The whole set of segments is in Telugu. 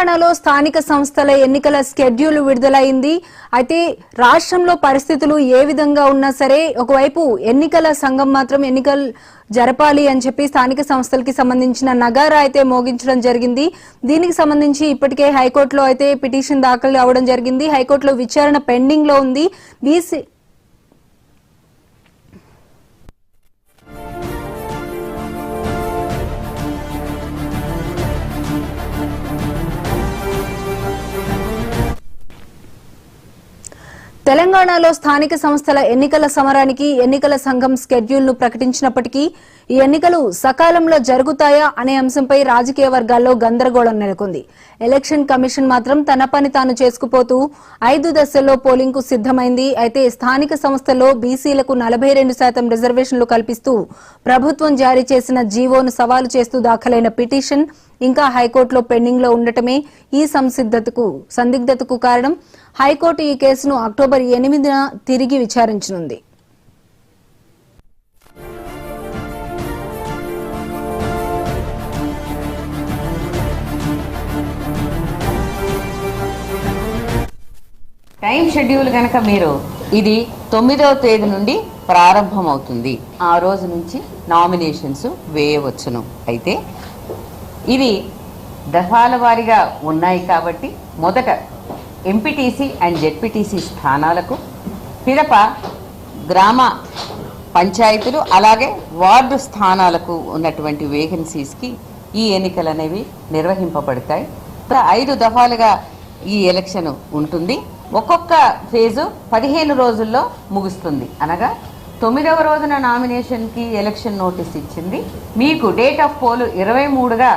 తెలంగాణలో స్థానిక సంస్థల ఎన్నికల షెడ్యూల్ విడుదలైంది. అయితే రాష్ట్రంలో పరిస్థితులు ఏ విధంగా ఉన్నా సరే ఒకవైపు ఎన్నికల సంఘం మాత్రం ఎన్నికలు జరపాలి అని చెప్పి స్థానిక సంస్థలకి సంబంధించిన నగారా అయితే మోగించడం జరిగింది. దీనికి సంబంధించి ఇప్పటికే హైకోర్టులో అయితే పిటిషన్ దాఖలు అవడం జరిగింది. హైకోర్టులో విచారణ పెండింగ్ లో ఉంది. తెలంగాణలో స్థానిక సంస్థల ఎన్నికల సమరానికి ఎన్నికల సంఘం షెడ్యూల్ ను ప్రకటించినప్పటికీ ఈ ఎన్నికలు సకాలంలో జరుగుతాయా అనే అంశంపై రాజకీయ వర్గాల్లో గందరగోళం నెలకొంది. ఎలక్షన్ కమిషన్ మాత్రం తన పని తాను చేసుకుపోతూ 5 దశల్లో పోలింగ్ కు సిద్దమైంది. అయితే స్థానిక సంస్థల్లో బీసీలకు 42% రిజర్వేషన్లు కల్పిస్తూ ప్రభుత్వం జారీ చేసిన జీవోను సవాలు చేస్తూ దాఖలైన పిటిషన్ ఇంకా హైకోర్టులో పెండింగ్ లో ఉండటమే ఈ సందిగ్ధతకు కారణం. హైకోర్టు ఈ కేసును అక్టోబర్ 8న తిరిగి విచారించనుంది. టైం షెడ్యూల్ కనుక మీరు ఇది 9వ తేదీ నుండి ప్రారంభమవుతుంది. ఆ రోజు నుంచి నామినేషన్స్ వేయవచ్చును. అయితే ఇవి దఫాల వారీగా ఉన్నాయి కాబట్టి మొదట ఎంపీటీసీ అండ్ జెడ్పీటీసీ స్థానాలకు, పిదప గ్రామ పంచాయతీలు అలాగే వార్డు స్థానాలకు ఉన్నటువంటి వేకెన్సీస్కి ఈ ఎన్నికలు అనేవి నిర్వహింపబడతాయి. 5 దఫాలుగా ఈ ఎలక్షన్ ఉంటుంది. ఒక్కొక్క ఫేజు 15 రోజుల్లో ముగుస్తుంది. అనగా 9వ రోజున నామినేషన్కి ఎలక్షన్ నోటీస్ ఇచ్చింది. మీకు డేట్ ఆఫ్ పోల్ 23గా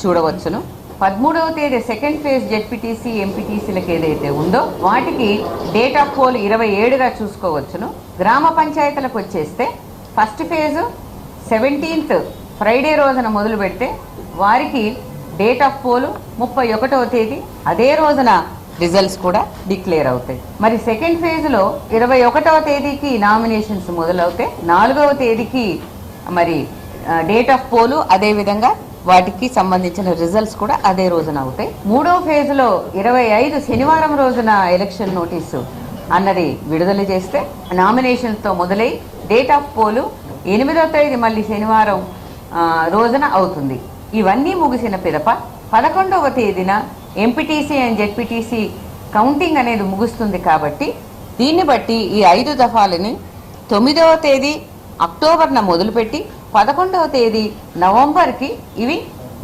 చూడవచ్చును. 13వ తేదీ సెకండ్ ఫేజ్ జెడ్పీటీసీ ఎంపీటీసీలకు ఏదైతే ఉందో వాటికి డేట్ ఆఫ్ పోల్ 27గా చూసుకోవచ్చును. గ్రామ పంచాయతీలకు వచ్చేస్తే ఫస్ట్ ఫేజు 17th ఫ్రైడే రోజున మొదలు పెడితే వారికి డేట్ ఆఫ్ పోల్ 31వ తేదీ అదే రోజున రిజల్ట్స్ కూడా డిక్లేర్ అవుతాయి. మరి సెకండ్ ఫేజ్లో 21వ తేదీకి నామినేషన్స్ మొదలవుతాయి. 4వ తేదీకి మరి డేట్ ఆఫ్ పోలు అదేవిధంగా వాటికి సంబంధించిన రిజల్ట్స్ కూడా అదే రోజున అవుతాయి. 3వ ఫేజ్లో 25 శనివారం రోజున ఎలక్షన్ నోటీసు అన్నది విడుదల చేస్తే నామినేషన్స్తో మొదలై డేట్ ఆఫ్ పోలు 8వ తేదీ మళ్ళీ శనివారం రోజున అవుతుంది. ఇవన్నీ ముగిసిన పిదప 11వ తేదీన ఎంపీటీసీ అండ్ జెడ్పీటీసీ కౌంటింగ్ అనేది ముగుస్తుంది. కాబట్టి దీన్ని బట్టి ఈ 5 దఫాలని 9వ తేదీ అక్టోబర్న మొదలుపెట్టి 11వ తేదీ నవంబర్కి ఇవి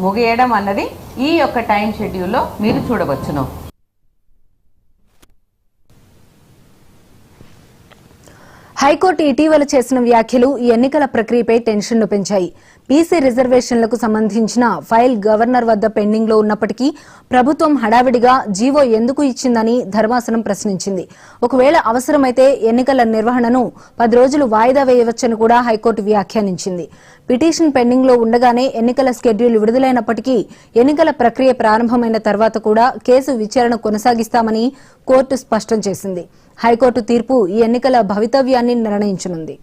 ముగియడం అన్నది ఈ యొక్క టైం షెడ్యూల్లో మీరు చూడవచ్చును. హైకోర్టు ఇటీవల చేసిన వ్యాఖ్యలు ఈ ఎన్నికల ప్రక్రియపై టెన్షన్ను పెంచాయి. బీసీ రిజర్వేషన్లకు సంబంధించిన ఫైల్ గవర్నర్ వద్ద పెండింగ్ లో ఉన్నప్పటికీ ప్రభుత్వం హడావిడిగా జీవో ఎందుకు ఇచ్చిందని ధర్మాసనం ప్రశ్నించింది. ఒకవేళ అవసరమైతే ఎన్నికల నిర్వహణను 10 రోజులు వాయిదా వేయవచ్చని కూడా హైకోర్టు వ్యాఖ్యానించింది. పిటిషన్ పెండింగ్ లో ఉండగానే ఎన్నికల షెడ్యూల్ విడుదలైనప్పటికీ ఎన్నికల ప్రక్రియ ప్రారంభమైన తర్వాత కూడా కేసు విచారణ కొనసాగిస్తామని కోర్టు స్పష్టం చేసింది. హైకోర్టు తీర్పు ఈ ఎన్నికల భవితవ్యాన్ని నిర్ణయించనుంది.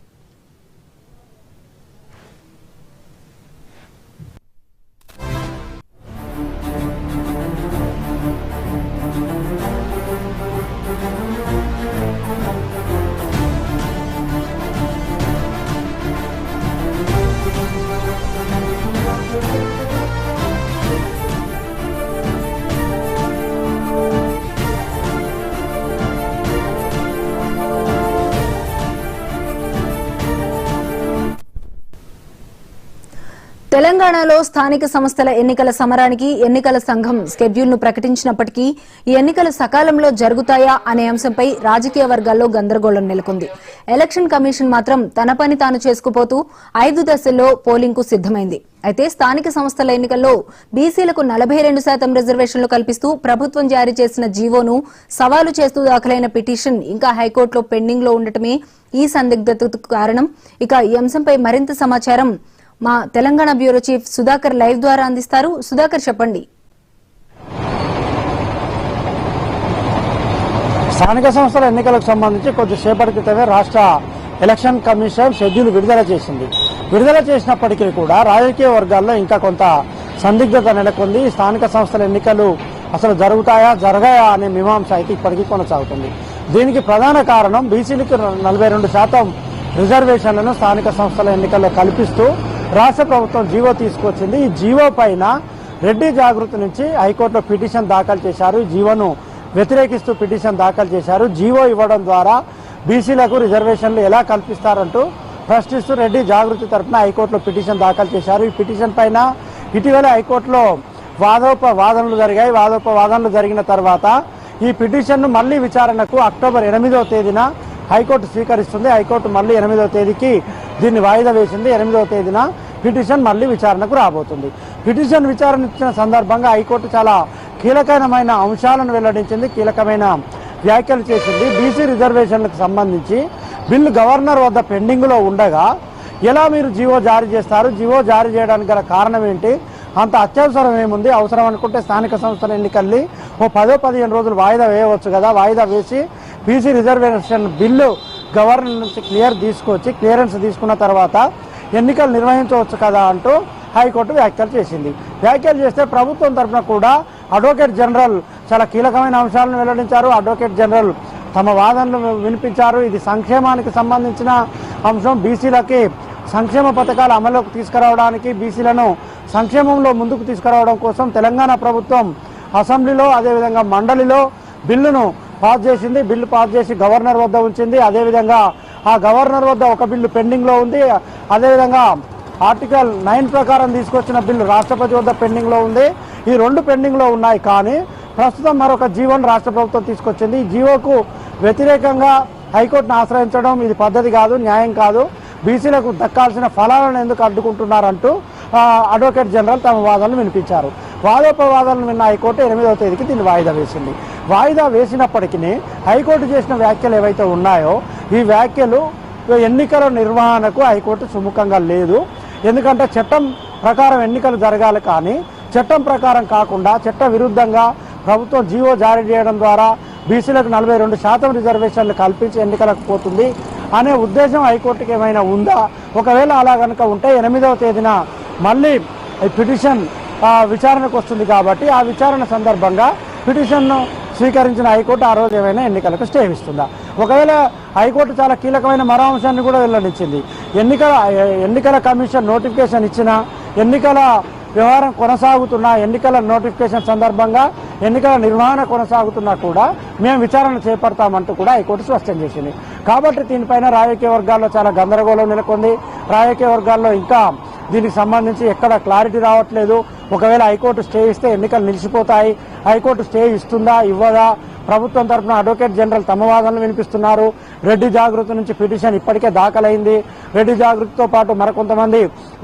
తెలంగాణలో స్థానిక సంస్థల ఎన్నికల సమరానికి ఎన్నికల సంఘం షెడ్యూల్ ను ప్రకటించినప్పటికీ ఈ ఎన్నికలు సకాలంలో జరుగుతాయా అనే అంశంపై రాజకీయ వర్గాల్లో గందరగోళం నెలకొంది. ఎలక్షన్ కమిషన్ మాత్రం తన పని తాను చేసుకుపోతూ 5 దశల్లో పోలింగ్ కు సిద్దమైంది. అయితే స్థానిక సంస్థల ఎన్నికల్లో బీసీలకు 42% రిజర్వేషన్లు కల్పిస్తూ ప్రభుత్వం జారీ చేసిన జీవోను సవాలు చేస్తూ దాఖలైన పిటిషన్ ఇంకా హైకోర్టులో పెండింగ్ లో ఉండటమే ఈ సందిగ్ధతకు కారణం. ఇక ఈ అంశంపై మరింత సమాచారం మా Telangana bureau chief Sudhakar live ద్వారా అందిస్తారు. సుధాకర్, చెప్పండి. స్థానిక సంస్థల ఎన్నికలకు సంబంధించి కొద్దిసేపటి క్రితమే రాష్ట్ర ఎలక్షన్ కమిషన్ షెడ్యూల్ విడుదల చేసింది. విడుదల చేసినప్పటికీ కూడా రాజకీయ వర్గాల్లో ఇంకా కొంత సందిగ్ధత నెలకొంది. స్థానిక సంస్థల ఎన్నికలు అసలు జరుగుతాయా జరగాయా అనే మీమాంస అయితే ఇప్పటికీ కొనసాగుతుంది. దీనికి ప్రధాన కారణం బీసీలకు 42% రిజర్వేషన్లను స్థానిక సంస్థల ఎన్నికల్లో కల్పిస్తూ రాష్ట్ర ప్రభుత్వం జీవో తీసుకొచ్చింది. ఈ జీవో పైన రెడ్డి జాగృతి నుంచి హైకోర్టులో పిటిషన్ దాఖలు చేశారు. ఈ జీవోను వ్యతిరేకిస్తూ పిటిషన్ దాఖలు చేశారు. జీవో ఇవ్వడం ద్వారా బీసీలకు రిజర్వేషన్లు ఎలా కల్పిస్తారంటూ ప్రశ్నిస్తూ రెడ్డి జాగృతి తరఫున హైకోర్టులో పిటిషన్ దాఖలు చేశారు. ఈ పిటిషన్ పైన ఇటీవల హైకోర్టులో వాదోపవాదనలు జరిగాయి. వాదోపవాదనలు జరిగిన తర్వాత ఈ పిటిషన్ను మళ్లీ విచారణకు అక్టోబర్ 8వ తేదీన హైకోర్టు స్వీకరిస్తుంది. హైకోర్టు మళ్లీ 8వ తేదీకి దీన్ని వాయిదా వేసింది. 8వ తేదీన పిటిషన్ మళ్లీ విచారణకు రాబోతుంది. పిటిషన్ విచారణ ఇచ్చిన సందర్భంగా హైకోర్టు చాలా కీలకమైన అంశాలను వెల్లడించింది, కీలకమైన వ్యాఖ్యలు చేసింది. బీసీ రిజర్వేషన్లకు సంబంధించి బిల్లు గవర్నర్ వద్ద పెండింగ్లో ఉండగా ఎలా మీరు జీవో జారీ చేస్తారు, జీవో జారీ చేయడానికి గల కారణం ఏంటి, అంత అత్యవసరం ఏముంది, అవసరం అనుకుంటే స్థానిక సంస్థల ఎన్నికల్ని 10-15 రోజులు వాయిదా వేయవచ్చు కదా, వాయిదా వేసి బీసీ రిజర్వేషన్ బిల్లు గవర్నర్ నుంచి క్లియరెన్స్ తీసుకున్న తర్వాత ఎన్నికలు నిర్వహించవచ్చు కదా అంటూ హైకోర్టు వ్యాఖ్యలు చేసింది. వ్యాఖ్యలు చేస్తే ప్రభుత్వం తరఫున కూడా అడ్వకేట్ జనరల్ చాలా కీలకమైన అంశాలను వెల్లడించారు. అడ్వకేట్ జనరల్ తమ వాదనలు వినిపించారు. ఇది సంక్షేమానికి సంబంధించిన అంశం. బీసీలకి సంక్షేమ పథకాలు అమలులోకి తీసుకురావడానికి, బీసీలను సంక్షేమంలో ముందుకు తీసుకురావడం కోసం తెలంగాణ ప్రభుత్వం అసెంబ్లీలో అదేవిధంగా మండలిలో బిల్లును పాస్ చేసింది. బిల్లు పాస్ చేసి గవర్నర్ వద్ద ఉంచింది. అదేవిధంగా ఆ గవర్నర్ వద్ద ఒక బిల్లు పెండింగ్లో ఉంది. అదేవిధంగా ఆర్టికల్ 9 ప్రకారం తీసుకొచ్చిన బిల్లు రాష్ట్రపతి వద్ద పెండింగ్లో ఉంది. ఈ 2 పెండింగ్లో ఉన్నాయి. కానీ ప్రస్తుతం మరొక జీవోను రాష్ట్ర ప్రభుత్వం తీసుకొచ్చింది. ఈ జీవోకు వ్యతిరేకంగా హైకోర్టును ఆశ్రయించడం ఇది పద్ధతి కాదు, న్యాయం కాదు, బీసీలకు దక్కాల్సిన ఫలాలను ఎందుకు అడ్డుకుంటున్నారంటూ అడ్వకేట్ జనరల్ తమ వాదనలు వినిపించారు. వాదోపవాదనలు విన్న హైకోర్టు 8వ తేదీకి దీన్ని వాయిదా వేసింది. వాయిదా వేసినప్పటికీ హైకోర్టు చేసిన వ్యాఖ్యలు ఏవైతే ఉన్నాయో ఈ వ్యాఖ్యలు ఎన్నికల నిర్వహణకు హైకోర్టు సుముఖంగా లేదు. ఎందుకంటే చట్టం ప్రకారం ఎన్నికలు జరగాలి, కానీ చట్టం ప్రకారం కాకుండా చట్ట విరుద్ధంగా ప్రభుత్వం జీవో జారీ చేయడం ద్వారా బీసీలకు 42% రిజర్వేషన్లు కల్పించి ఎన్నికలకు పోతుంది అనే ఉద్దేశం హైకోర్టుకి ఏమైనా ఉందా? ఒకవేళ అలా కనుక ఉంటే 8వ తేదీన మళ్ళీ పిటిషన్ విచారణకు వస్తుంది. కాబట్టి ఆ విచారణ సందర్భంగా పిటిషన్ను స్వీకరించిన హైకోర్టు ఆ రోజు ఏమైనా ఎన్నికలకు స్టే ఇస్తుందా? ఒకవేళ హైకోర్టు చాలా కీలకమైన మరో అంశాన్ని కూడా వెల్లడించింది. ఎన్నికల కమిషన్ నోటిఫికేషన్ ఇచ్చిన, ఎన్నికల వ్యవహారం కొనసాగుతున్నా, ఎన్నికల నోటిఫికేషన్ సందర్భంగా ఎన్నికల నిర్వహణ కొనసాగుతున్నా కూడా మేము విచారణ చేపడతామంటూ కూడా హైకోర్టు స్పష్టం చేసింది. కాబట్టి దీనిపైన రాజకీయ వర్గాల్లో చాలా గందరగోళం నెలకొంది. రాజకీయ వర్గాల్లో ఇంకా దీనికి సంబంధించి ఎక్కడ క్లారిటీ రావట్లేదు. ఒకవేళ హైకోర్టు స్టే ఇస్తే ఎన్నికలు నిలిచిపోతాయి, హైకోర్టు స్టే ఇస్తుందా ఇవ్వదా? ప్రభుత్వం తరఫున అడ్వకేట్ జనరల్ తమ వాదనలు వినిపిస్తున్నారు. రెడ్డి జాగృతి నుంచి పిటిషన్ ఇప్పటికే దాఖలైంది. రెడ్డి జాగృతితో పాటు మరికొంతమంది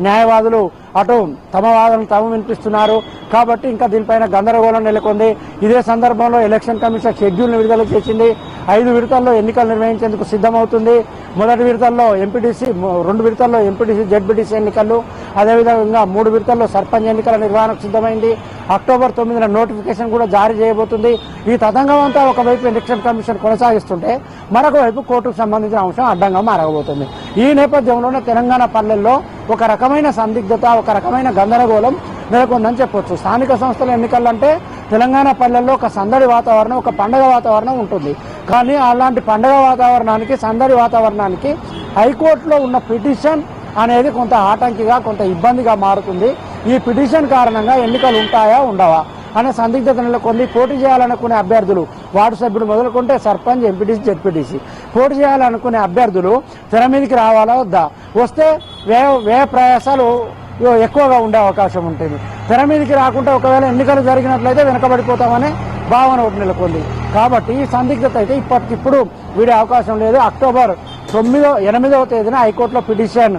న్యాయవాదులు అటు తమ వాదనలు తాము వినిపిస్తున్నారు. కాబట్టి ఇంకా దీనిపైన గందరగోళం నెలకొంది. ఇదే సందర్భంలో ఎలక్షన్ కమిషన్ షెడ్యూల్ను విడుదల చేసింది. 5 విడతల్లో ఎన్నికలు నిర్వహించేందుకు సిద్ధమవుతుంది. మొదటి విడతల్లో ఎంపీటీసీ, 2 విడతల్లో ఎంపీటీసీ జెడ్పీటీసీ ఎన్నికలు, అదేవిధంగా 3 విడతల్లో సర్పంచ్ ఎన్నికల నిర్వహణకు సిద్ధమైంది. అక్టోబర్ 9న నోటిఫికేషన్ కూడా జారీ చేయబోతుంది. ఈ తతంగం అంతా ఒకవైపు ఎలక్షన్ కమిషన్ కొనసాగిస్తుంటే మరొక వైపు కోర్టుకు సంబంధించిన అంశం అడ్డంగా మారబోతుంది. ఈ నేపథ్యంలోనే తెలంగాణ పల్లెల్లో ఒక రకమైన సందిగ్ధత, ఒక రకమైన గందరగోళం నెలకొందని చెప్పొచ్చు. స్థానిక సంస్థల ఎన్నికలంటే తెలంగాణ పల్లెల్లో ఒక సందడి వాతావరణం, ఒక పండగ వాతావరణం ఉంటుంది. కానీ అలాంటి పండగ వాతావరణానికి, సందడి వాతావరణానికి హైకోర్టులో ఉన్న పిటిషన్ అనేది కొంత ఆటంకిగా, కొంత ఇబ్బందిగా మారుతుంది. ఈ పిటిషన్ కారణంగా ఎన్నికలు ఉంటాయా ఉండవా అనే సందిగ్ధత నెలకొంది. పోటీ చేయాలనుకునే అభ్యర్థులు, వార్డు సభ్యుడు మొదలుకుంటే సర్పంచ్, ఎంపీటీసీ, జెడ్పీటీసీ పోటీ చేయాలనుకునే అభ్యర్థులు తెర మీదకి రావాలా వద్దా? వస్తే వ్యయ ప్రయాసాలు ఎక్కువగా ఉండే అవకాశం ఉంటుంది. తెర మీదకి రాకుంటే ఒకవేళ ఎన్నికలు జరిగినట్లయితే వెనకబడిపోతామనే భావన ఒకటి నెలకొంది. కాబట్టి ఈ సందిగ్ధత అయితే ఇప్పటికిప్పుడు వీడే అవకాశం లేదు. అక్టోబర్ 8వ తేదీన హైకోర్టులో పిటిషన్